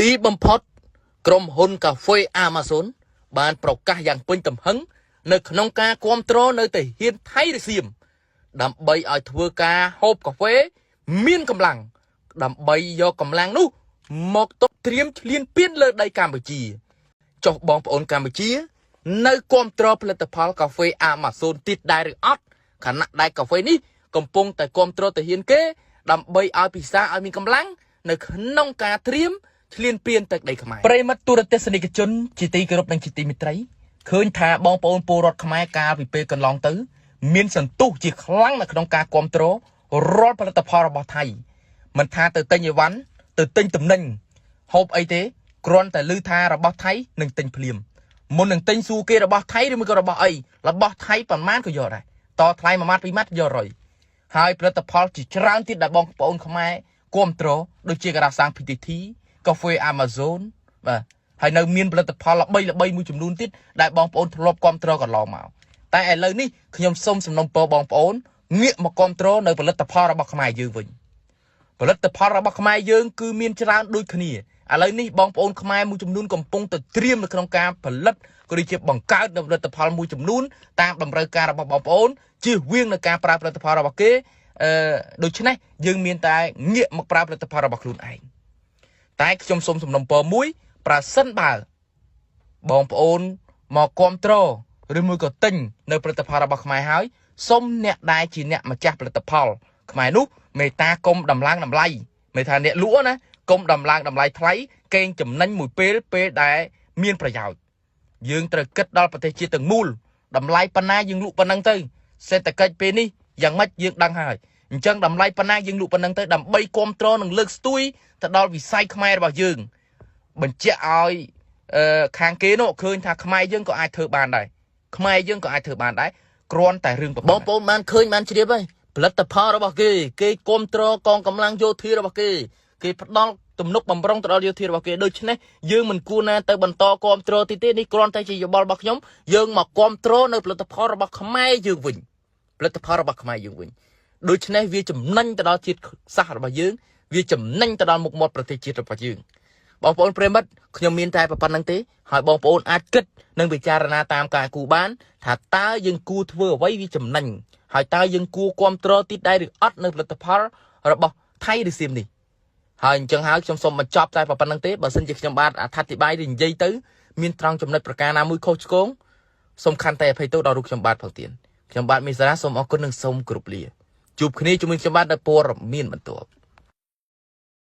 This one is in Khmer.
ទីបំផុតក្រុមហ៊ុនកាហ្វេ Amazon បានប្រកាសយ៉ាងពេញទំហឹងនៅក្នុងការគ្រប់គ្រងនៅទាហានថៃឬសៀមដើម្បីឲ្យធ្វើការហូបកាហ្វេមានកម្លាំងដើម្បីយកកម្លាំងនោះមកទុកត្រៀមឈ្លានពានលើដីកម្ពុជាចុះបងប្អូនកម្ពុជានៅគ្រប់គ្រងផលិតផលកាហ្វេ Amazon ទៀតដែរឬអត់ខណៈដែលកាហ្វេនេះកំពុងតែគ្រប់គ្រងទាហានគេដើម្បីឲ្យពិសាឲ្យមានកម្លាំងនៅក្នុងការត្រៀមឈ្លានពានទឹកដីខ្មែរប្រិមិត្តទូរទស្សនិកជនជាទីគោរពនិងជាទីមេត្រីឃើញថាបងប្អូនពលរដ្ឋខ្មែរកាលពីពេលកន្លងទៅមានសន្ទុះជាខ្លាំងនៅក្នុងការគ្រប់គ្រងរាល់ផលិតផលរបស់ថៃមិនថាទៅទិញអីវ៉ាន់ទៅទិញទំនិញហូបអីទេគ្រាន់តែឮថារបស់ថៃនឹងទិញភ្លាមមុននឹងទិញសួរគេរបស់ថៃឬមួយក៏របស់អីរបស់ថៃប៉ុន្មានក៏យកដែរតថ្លៃមួយម៉ាត់ពីរម៉ាត់យករយហើយផលិតផលជាច្រើនទៀតដែលបងប្អូនខ្មែរគ្រប់គ្រងដូចជាការសាង PTT កាហ្វេ Amazon បាទហើយនៅមានផលិតផលល្បីមួយចំនួនទៀតដែលបងប្អូនធ្លាប់គ្រប់គ្រងកន្លងមកតែឥឡូវនេះខ្ញុំសូមសំណូមពរបងប្អូនងាកមកគ្រប់គ្រងនៅផលិតផលរបស់ខ្មែរយើងវិញផលិតផលរបស់ខ្មែរយើងគឺមានច្រើនដូចគ្នាឥឡូវនេះបងប្អូនខ្មែរមួយចំនួនកំពុងតែត្រៀមនៅក្នុងការផលិតក៏ដូចជាបង្កើតនៅផលិតផលមួយចំនួនតាមតម្រូវការរបស់បងប្អូនជៀសវាងនៅការប្រើផលិតផលរបស់គេដូច្នេះយើងមានតែងាកមកប្រើផលិតផលរបស់ខ្លួនឯងតែខ្ញុំសូមសំណូមពរមួយប្រសិនបើបងប្អូនមកគ្រប់គ្រងឬមួយក៏ទិញនៅផលិតផលរបស់ខ្មែរហើយសូមអ្នកដែលជាអ្នកម្ចាស់ផលិតផលខ្មែរនោះមេត្តាកុំដំឡើងតម្លៃមេថាអ្នកលក់ណាកុំដំឡើងតម្លៃថ្លៃកេងចំណេញមួយពេលដែលមានប្រយោជន៍យើងត្រូវគិតដល់ប្រទេសជាតិទាំងមូលតម្លៃប៉ុណ្ណាយើងលក់ប៉ុណ្ណឹងទៅសេដ្ឋកិច្ចពេលនេះយ៉ាងម៉េចយើងដឹងហើយអញ្ចឹងតម្លៃប៉ុណ្ណាយើងលក់ប៉ុណ្ណឹងទៅដើម្បីគ្រប់គ្រងនិងលើកស្ទួយទៅដល់វិស័យខ្មែររបស់យើងបញ្ជាក់ឲ្យខាងគេនោះឃើញថាខ្មែរយើងក៏អាចធ្វើបានដែរខ្មែរយើងក៏អាចធ្វើបានដែរគ្រាន់តែរឿងបងប្អូនបានឃើញបានជ្រាបហើយផលិតផលរបស់គេគ្រប់គ្រងកងកម្លាំងយោធារបស់គេផ្ដល់ទំនុកបំរុងទៅដល់យោធារបស់គេដូច្នេះយើងមិនគួរណាទៅបន្តគ្រប់គ្រងទេនេះគ្រាន់តែជាយោបល់របស់ខ្ញុំយើងមកគ្រប់គ្រងនៅផលិតផលរបស់ខ្មែរយើងវិញផលិតផលរបស់ខ្មែរយើងវិញដូច្នេះវាចំណេញទៅដល់ជាតិសាសន៍របស់យើងវាចំណេញទៅដល់មុខមាត់ប្រទេសជាតិរបស់យើងបងប្អូនប្រិមិត្តខ្ញុំមានតែប៉ុណ្្នឹងទេហើយបងប្អូនអាចគិតនិងពិចារណាតាមការគូបានថាតើយើងគួរធ្វើអ្វីវាចំណេញហើយតើយើងគួរគ្រប់គ្រងទីដែរឬអត់នៅផលិតផលរបស់ថៃឬសៀមនេះហើយអញ្ចឹងហើយខ្ញុំសូមបញ្ចប់តែប៉ុណ្្នឹងទេបើសិនជាខ្ញុំបានអធិប្បាយឬនិយាយទៅមានត្រង់ចំណុចប្រការណាមួយខុសឆ្គងសូមខន្តីអភ័យទោសដល់រូបខ្ញុំបាទផងទៀតខ្ញុំបាទមេសារាសូមអរគុណនិងសូមគោរពលាជួបគ្នាជាមួយខ្ញុំបាទនៅព័ត៌មានបន្ទាប់